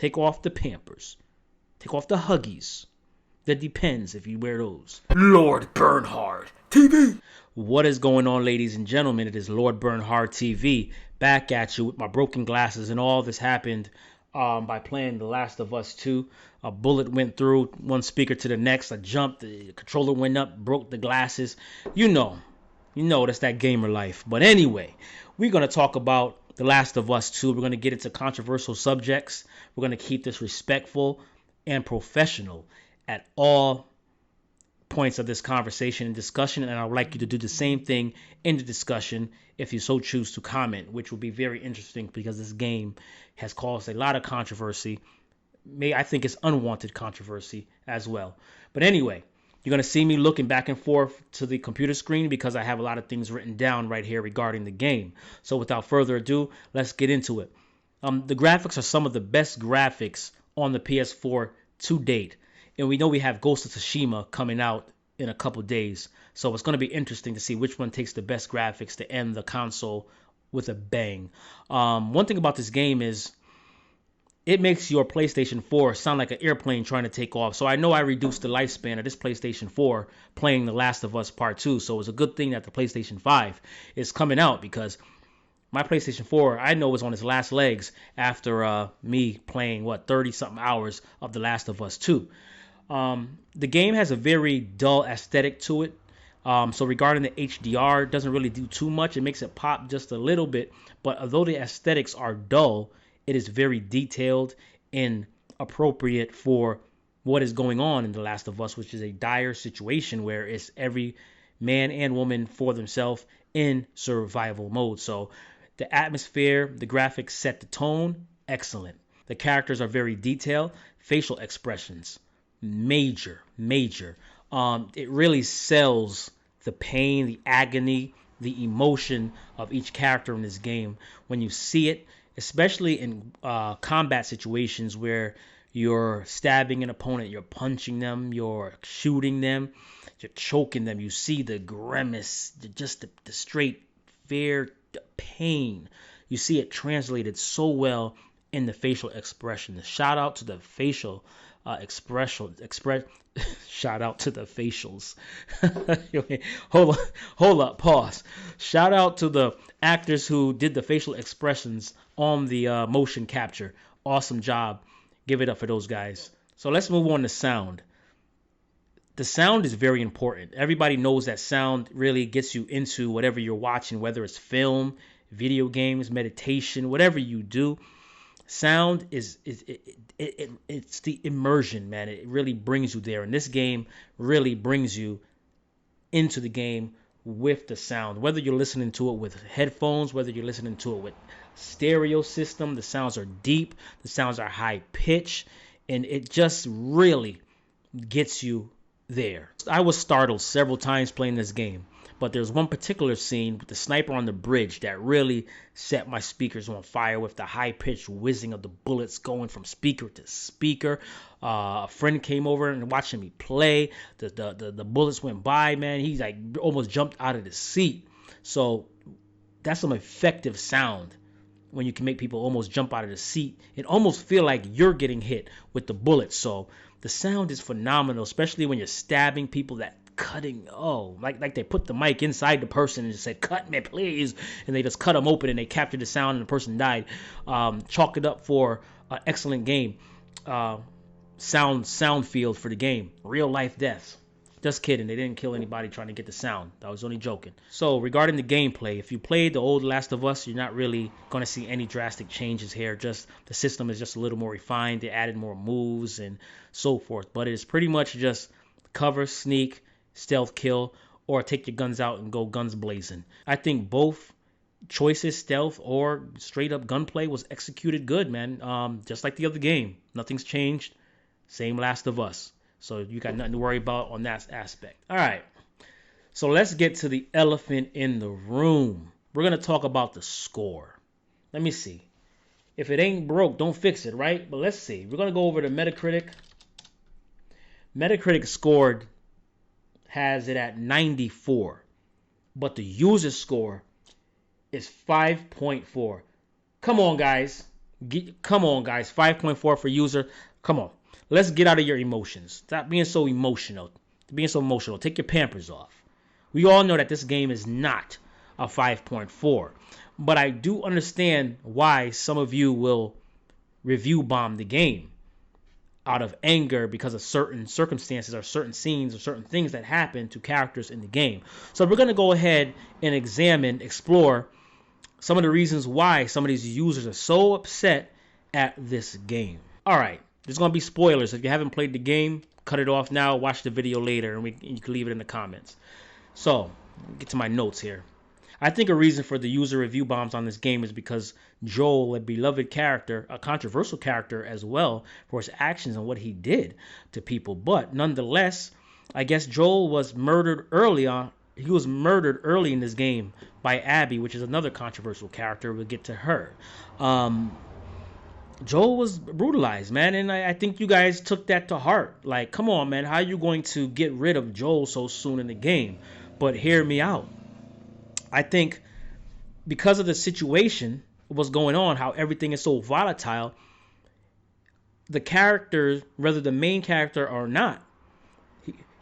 Take off the pampers. Take off the Huggies. That depends if you wear those. Lord Bernhard TV. What is going on, ladies and gentlemen? It is Lord Bernhard TV back at you with my broken glasses, and all this happened by playing The Last of Us 2. A bullet went through one speaker to the next. I jumped, the controller went up, broke the glasses. You know, that's that gamer life. But anyway, we're going to talk about The Last of Us 2. We're going to get into controversial subjects. We're going to keep this respectful and professional at all points of this conversation and discussion, and I would like you to do the same thing in the discussion if you so choose to comment, which will be very interesting because this game has caused a lot of controversy. I think it's unwanted controversy as well. But anyway, you're going to see me looking back and forth to the computer screen because I have a lot of things written down right here regarding the game. So without further ado, let's get into it. The graphics are some of the best graphics on the PS4 to date. And we know we have Ghost of Tsushima coming out in a couple days. So it's going to be interesting to see which one takes the best graphics to end the console with a bang. One thing about this game is it makes your PlayStation 4 sound like an airplane trying to take off. So I know I reduced the lifespan of this PlayStation 4 playing The Last of Us Part 2. So it's a good thing that the PlayStation 5 is coming out because my PlayStation 4, I know, is on its last legs after me playing, 30-something hours of The Last of Us 2. The game has a very dull aesthetic to it. So regarding the HDR, it doesn't really do too much. It makes it pop just a little bit. But although the aesthetics are dull, it is very detailed and appropriate for what is going on in The Last of Us, which is a dire situation where it's every man and woman for themselves in survival mode. So the atmosphere, the graphics set the tone, excellent. The characters are very detailed. Facial expressions, major. It really sells the pain, the agony, the emotion of each character in this game when you see it, especially in combat situations where you're stabbing an opponent, you're punching them, you're shooting them, you're choking them. You see the grimace, just the straight fear, the pain. You see it translated so well in the facial expression. Shout out to the facial shout out to the facials. hold up, pause. Shout out to the actors who did the facial expressions on the motion capture. Awesome job. Give it up for those guys. So let's move on to sound. The sound is very important. Everybody knows that sound really gets you into whatever you're watching, whether it's film, video games, meditation, whatever you do. Sound it's the immersion, man. It really brings you there. And this game really brings you into the game with the sound. Whether you're listening to it with headphones, whether you're listening to it with stereo system, the sounds are deep, the sounds are high pitch, and it just really gets you there. I was startled several times playing this game, but there's one particular scene with the sniper on the bridge that really set my speakers on fire with the high-pitched whizzing of the bullets going from speaker to speaker. A friend came over and watching me play. The bullets went by, man. He's like almost jumped out of the seat. So that's some effective sound when you can make people almost jump out of the seat and almost feel like you're getting hit with the bullets. So the sound is phenomenal, especially when you're stabbing people. That cutting, like they put the mic inside the person and just said, "Cut me, please," and they just cut them open and they captured the sound and the person died. Chalk it up for an excellent game. Sound field for the game. Real life deaths. Just kidding. They didn't kill anybody trying to get the sound. I was only joking. So regarding the gameplay, if you played the old Last of Us, you're not really going to see any drastic changes here. Just the system is just a little more refined. They added more moves and so forth. But it's pretty much just cover, sneak, stealth kill, or take your guns out and go guns blazing. I think both choices, stealth or straight up gunplay, was executed good, man. Just like the other game. Nothing's changed. Same Last of Us. So you got nothing to worry about on that aspect. All right. So let's get to the elephant in the room. We're going to talk about the score. Let me see. If it ain't broke, don't fix it, right? But let's see. We're going to go over to Metacritic. Metacritic scored has it at 94. But the user score is 5.4. Come on, guys. Come on, guys. 5.4 for user. Come on. Let's get out of your emotions. Stop being so emotional. Take your pampers off. We all know that this game is not a 5.4. But I do understand why some of you will review bomb the game out of anger because of certain circumstances or certain scenes or certain things that happen to characters in the game. So we're going to go ahead and explore some of the reasons why some of these users are so upset at this game. All right, there's going to be spoilers. If you haven't played the game, cut it off now, watch the video later, and you can leave it in the comments. So, get to my notes here. I think a reason for the user review bombs on this game is because Joel, a beloved character, a controversial character as well, for his actions and what he did to people. But nonetheless, I guess Joel was murdered early on. He was murdered early in this game by Abby, which is another controversial character. We'll get to her. Joel was brutalized, man, and I think you guys took that to heart. Like, come on, man, how are you going to get rid of Joel so soon in the game? But hear me out. I think because of the situation, what's going on, how everything is so volatile, the characters, whether the main character or not,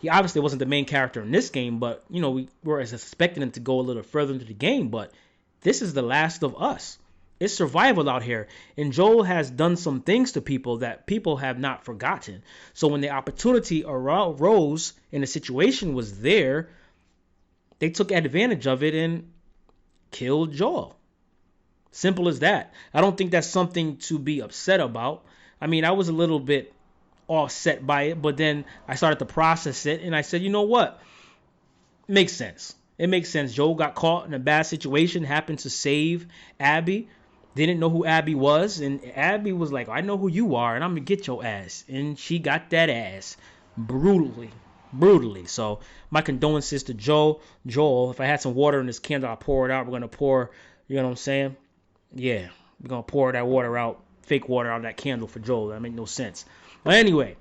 he obviously wasn't the main character in this game, but, you know, we were expecting him to go a little further into the game, but this is The Last of Us. It's survival out here, and Joel has done some things to people that people have not forgotten. So when the opportunity arose and the situation was there, they took advantage of it and killed Joel. Simple as that. I don't think that's something to be upset about. I mean, I was a little bit offset by it, but then I started to process it, and I said, you know what? Makes sense. It makes sense. Joel got caught in a bad situation, happened to save Abby. Didn't know who Abby was, and Abby was like, I know who you are, and I'm going to get your ass. And she got that ass brutally. So my condolences to Joel. If I had some water in this candle, I'll pour it out. We're going to pour, you know what I'm saying? Yeah, we're going to pour that water out, fake water out of that candle for Joel. That made no sense. But anyway,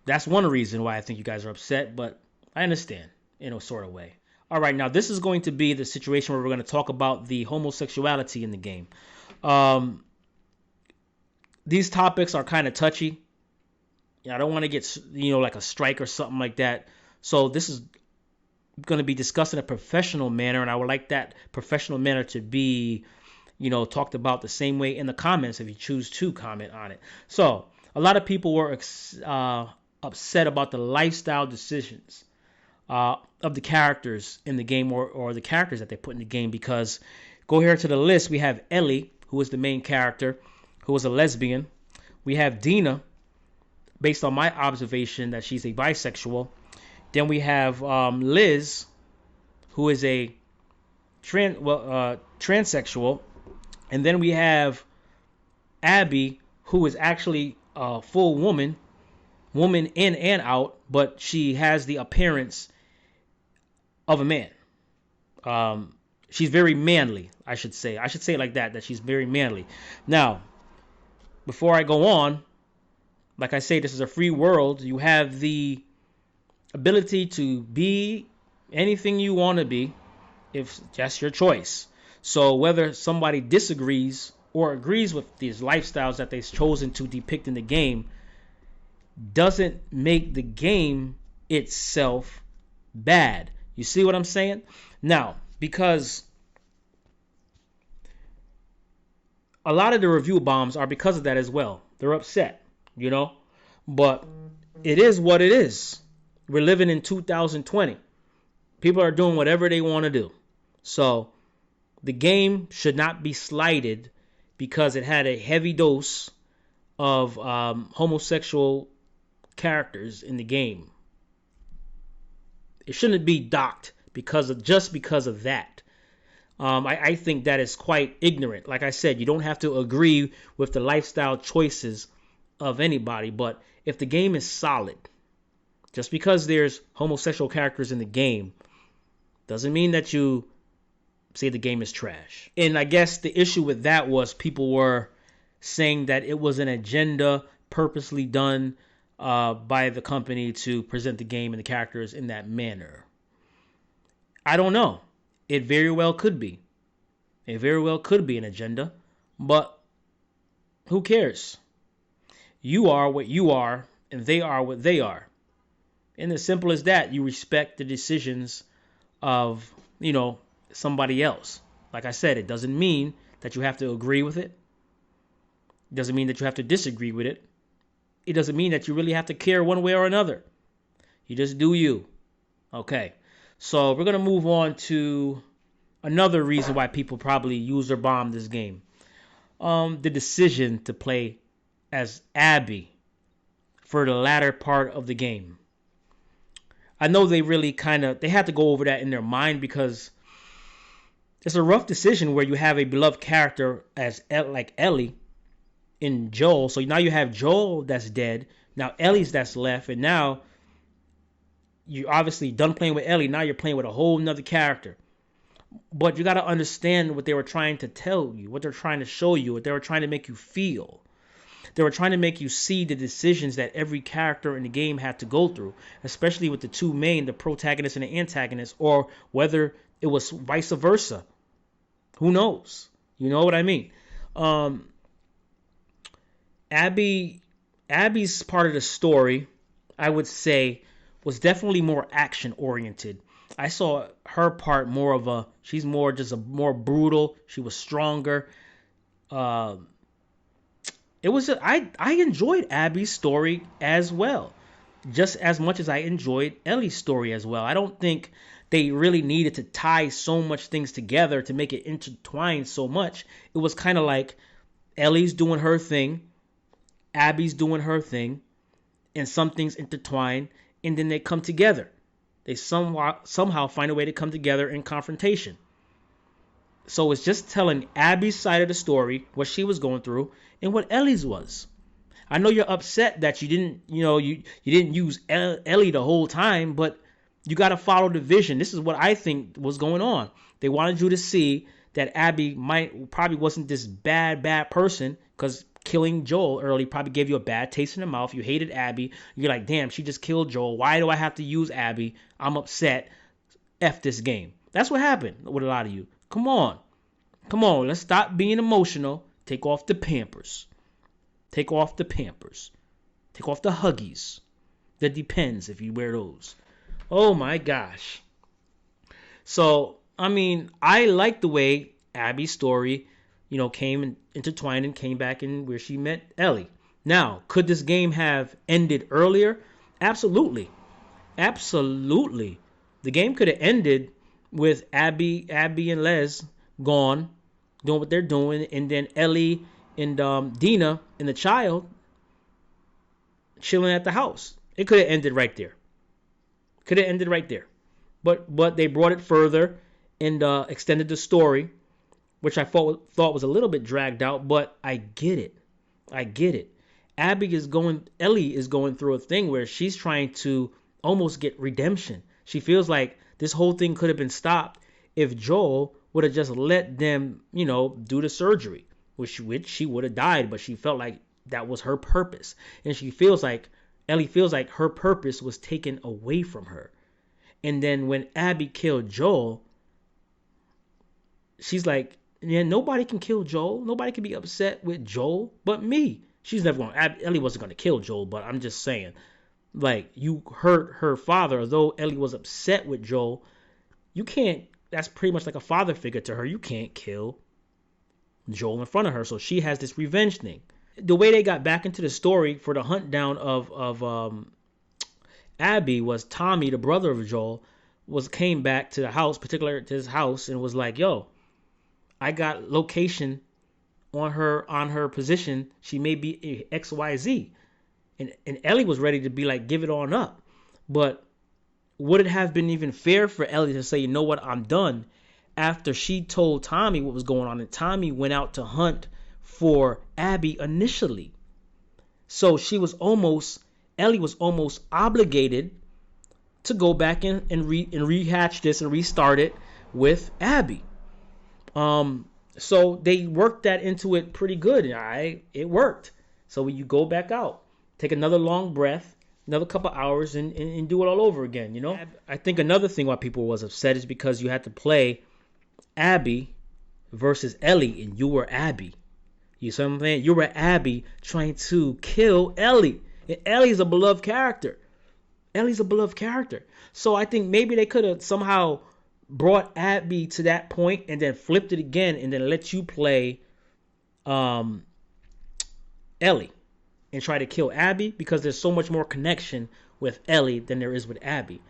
that's one reason why I think you guys are upset, but I understand in a sort of way. All right, now this is going to be the situation where we're going to talk about the homosexuality in the game. These topics are kind of touchy. I don't want to get, like a strike or something like that. So this is going to be discussed in a professional manner, and I would like that professional manner to be, talked about the same way in the comments if you choose to comment on it. So a lot of people were upset about the lifestyle decisions of the characters in the game or the characters that they put in the game, because go here to the list. We have Ellie, who is the main character, who is a lesbian. We have Dina, based on my observation that she's a bisexual. Then we have Liz, who is a transsexual. And then we have Abby, who is actually a full woman in and out, but she has the appearance of a man. She's very manly, I should say. I should say it like that she's very manly. Now, before I go on, like I say, this is a free world. You have the ability to be anything you want to be, if that's your choice. So whether somebody disagrees or agrees with these lifestyles that they've chosen to depict in the game doesn't make the game itself bad. You see what I'm saying? Now, because a lot of the review bombs are because of that as well. They're upset. But it is what it is. We're living in 2020. People are doing whatever they want to do. So the game should not be slighted because it had a heavy dose of homosexual characters in the game. It shouldn't be docked because of that. I think that is quite ignorant. Like I said, you don't have to agree with the lifestyle choices of anybody, but if the game is solid, just because there's homosexual characters in the game doesn't mean that you say the game is trash. And I guess the issue with that was people were saying that it was an agenda purposely done by the company to present the game and the characters in that manner. I don't know. It very well could be. It very well could be an agenda, but Who cares? You are what you are, and they are what they are. And as simple as that, you respect the decisions of, somebody else. Like I said, it doesn't mean that you have to agree with it. It doesn't mean that you have to disagree with it. It doesn't mean that you really have to care one way or another. You just do you. Okay. So we're going to move on to another reason why people probably use or bomb this game. The decision to play as Abby for the latter part of the game. I know they really they had to go over that in their mind because it's a rough decision where you have a beloved character as like Ellie in Joel. So now you have Joel that's dead. Now Ellie's that's left. And now you obviously done playing with Ellie. Now you're playing with a whole nother character. But you got to understand what they were trying to tell you, what they're trying to show you, what they were trying to make you feel. They were trying to make you see the decisions that every character in the game had to go through, especially with the two main, the protagonist and the antagonist, or whether it was vice versa. Who knows? You know what I mean? Abby's part of the story, I would say, was definitely more action oriented. I saw her part more of she's more just a more brutal. She was stronger. I enjoyed Abby's story as well, just as much as I enjoyed Ellie's story as well. I don't think they really needed to tie so much things together to make it intertwined so much. It was kind of like Ellie's doing her thing, Abby's doing her thing, and some things intertwine, and then they come together. They somehow find a way to come together in confrontation. So it's just telling Abby's side of the story, what she was going through, and what Ellie's was. I know you're upset that you didn't, you didn't use Ellie the whole time, but you got to follow the vision. This is what I think was going on. They wanted you to see that Abby probably wasn't this bad person, because killing Joel early probably gave you a bad taste in the mouth. You hated Abby. You're like, damn, she just killed Joel. Why do I have to use Abby? I'm upset. F this game. That's what happened with a lot of you. Come on. Let's stop being emotional. Take off the pampers. Take off the pampers. Take off the Huggies. The Depends if you wear those. Oh my gosh. So, I like the way Abby's story, came and intertwined and came back in where she met Ellie. Now, could this game have ended earlier? Absolutely. Absolutely. The game could have ended with Abby and Les gone, doing what they're doing, and then Ellie and Dina and the child chilling at the house. It could have ended right there. But they brought it further and extended the story, which I thought was a little bit dragged out, but I get it. Ellie is going through a thing where she's trying to almost get redemption. She feels like this whole thing could have been stopped if Joel would have just let them, do the surgery, which she would have died, but she felt like that was her purpose. And Ellie feels like her purpose was taken away from her. And then when Abby killed Joel, she's like, yeah, nobody can kill Joel. Nobody can be upset with Joel but me. Ellie wasn't going to kill Joel, but I'm just saying, like, you hurt her father. Although Ellie was upset with Joel, you can't, that's pretty much like a father figure to her. You can't kill Joel in front of her. So she has this revenge thing. The way they got back into the story for the hunt down of Abby was Tommy, the brother of Joel, came back to the house, particularly to his house, and was like, yo, I got location on her position. She may be XYZ. And Ellie was ready to be like, give it on up. But would it have been even fair for Ellie to say, you know what, I'm done, after she told Tommy what was going on, and Tommy went out to hunt for Abby initially? So Ellie was almost obligated to go back in and rehatch this and restart it with Abby. So they worked that into it pretty good. It worked. So when you go back out, take another long breath, another couple hours, and do it all over again, I think another thing why people was upset is because you had to play Abby versus Ellie, and you were Abby. You see what I'm saying? You were Abby trying to kill Ellie. And Ellie's a beloved character. Ellie's a beloved character. So I think maybe they could have somehow brought Abby to that point and then flipped it again and then let you play um, Ellie and try to kill Abby, because there's so much more connection with Ellie than there is with Abby.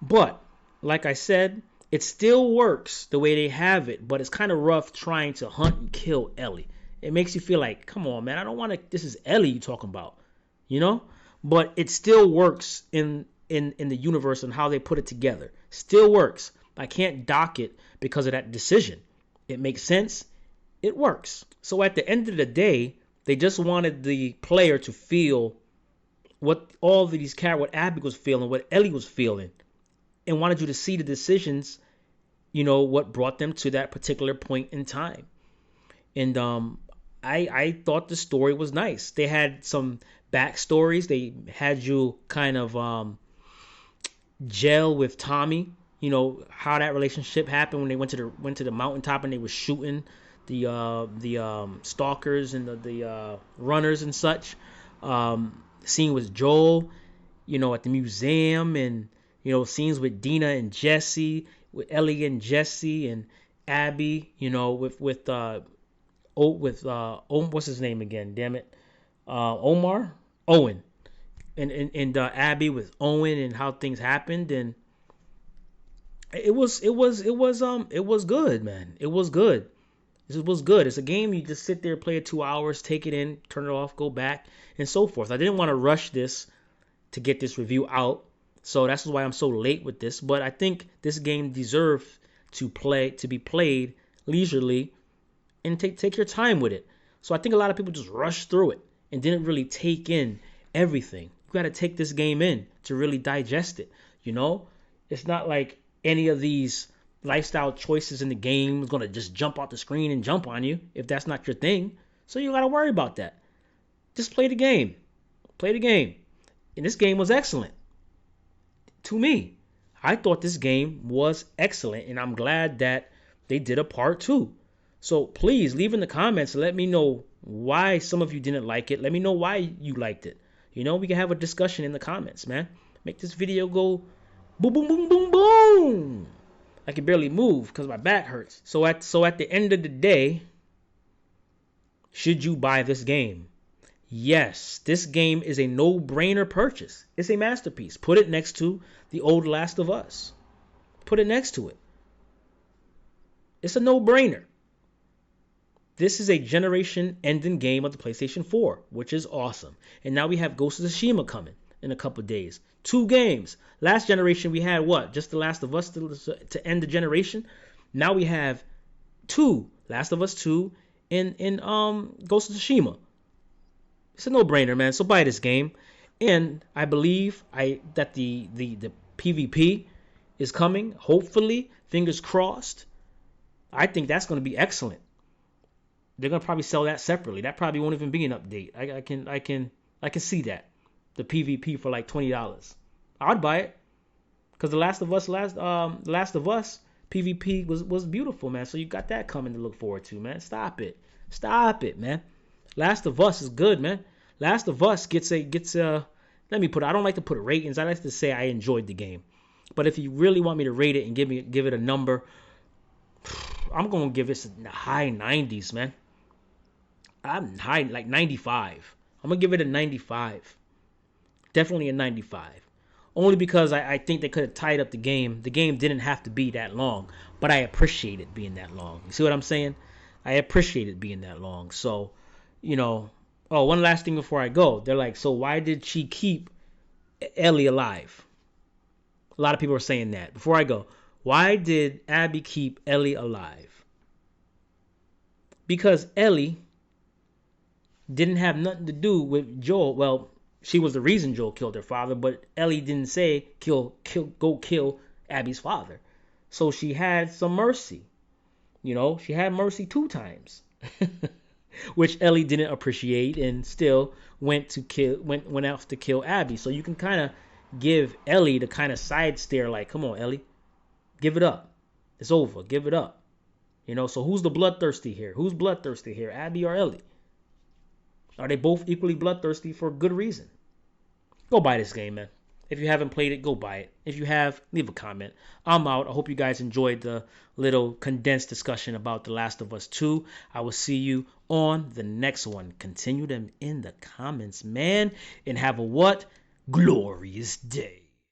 But like I said, it still works the way they have it, but it's kind of rough trying to hunt and kill Ellie. It makes you feel like, come on, man, I don't want to. This is Ellie you talking about, you know? But it still works in the universe and how they put it together. Still works. I can't dock it because of that decision. It makes sense. It works. So at the end of the day, they just wanted the player to feel what all of these characters, what Abby was feeling, what Ellie was feeling, and wanted you to see the decisions, what brought them to that particular point in time. And I thought the story was nice. They had some backstories. They had you kind of gel with Tommy. How that relationship happened when they went to the mountaintop and they were shooting the stalkers and the runners and such. Scene with Joel, at the museum, and scenes with Dina and Jesse, with Ellie and Jesse and Abby. With what's his name again? Damn it, Owen, and Abby with Owen and how things happened, and it was good, man. It was good. It was good. It's a game you just sit there, play it 2 hours, take it in, turn it off, go back, and so forth. I didn't want to rush this to get this review out, so that's why I'm so late with this. But I think this game deserves to be played leisurely and take your time with it. So I think a lot of people just rushed through it and didn't really take in everything. You got to take this game in to really digest it. It's not like any of these lifestyle choices in the game is going to just jump off the screen and jump on you if that's not your thing. So you got to worry about that. Just play the game. Play the game. And this game was excellent. To me, I thought this game was excellent, and I'm glad that they did a part 2. So please leave in the comments and let me know why some of you didn't like it. Let me know why you liked it. We can have a discussion in the comments, man. Make this video go boom, boom, boom, boom, boom. I can barely move because my back hurts. So at the end of the day, should you buy this game? Yes, this game is a no-brainer purchase. It's a masterpiece. Put it next to the old Last of Us. Put it next to it. It's a no-brainer. This is a generation-ending game of the PlayStation 4, which is awesome. And now we have Ghost of Tsushima coming in a couple of days. 2 games. Last generation we had what? Just The Last of Us to end the generation. Now we have 2, Last of Us 2 and Ghost of Tsushima. It's a no-brainer, man. So buy this game. And I believe that the PvP is coming. Hopefully, fingers crossed. I think that's going to be excellent. They're going to probably sell that separately. That probably won't even be an update. I can see that. The PvP for like $20. I'd buy it. Because the Last of Us PvP was beautiful, man. So you got that coming to look forward to, man. Stop it, man. Last of Us is good, man. Last of Us gets I don't like to put ratings. I like to say I enjoyed the game. But if you really want me to rate it and give it a number, I'm going to give it a high 90s, man. I'm high, like 95. I'm going to give it a 95. Definitely a 95. Only because I think they could have tied up the game. The game didn't have to be that long, but I appreciate it being that long. You see what I'm saying? I appreciate it being that long. So, oh, one last thing before I go. They're like, so why did she keep Ellie alive? A lot of people are saying that. Before I go, why did Abby keep Ellie alive? Because Ellie didn't have nothing to do with Joel. Well, she was the reason Joel killed her father, but Ellie didn't say go kill Abby's father. So she had some mercy. She had mercy 2 times. Which Ellie didn't appreciate and still went out to kill Abby. So you can kind of give Ellie the kind of side stare like, come on, Ellie, give it up. It's over. Give it up. So who's the bloodthirsty here? Who's bloodthirsty here, Abby or Ellie? Are they both equally bloodthirsty for good reason? Go buy this game, man. If you haven't played it, go buy it. If you have, leave a comment. I'm out. I hope you guys enjoyed the little condensed discussion about The Last of Us 2. I will see you on the next one. Continue them in the comments, man. And have a what? Glorious day.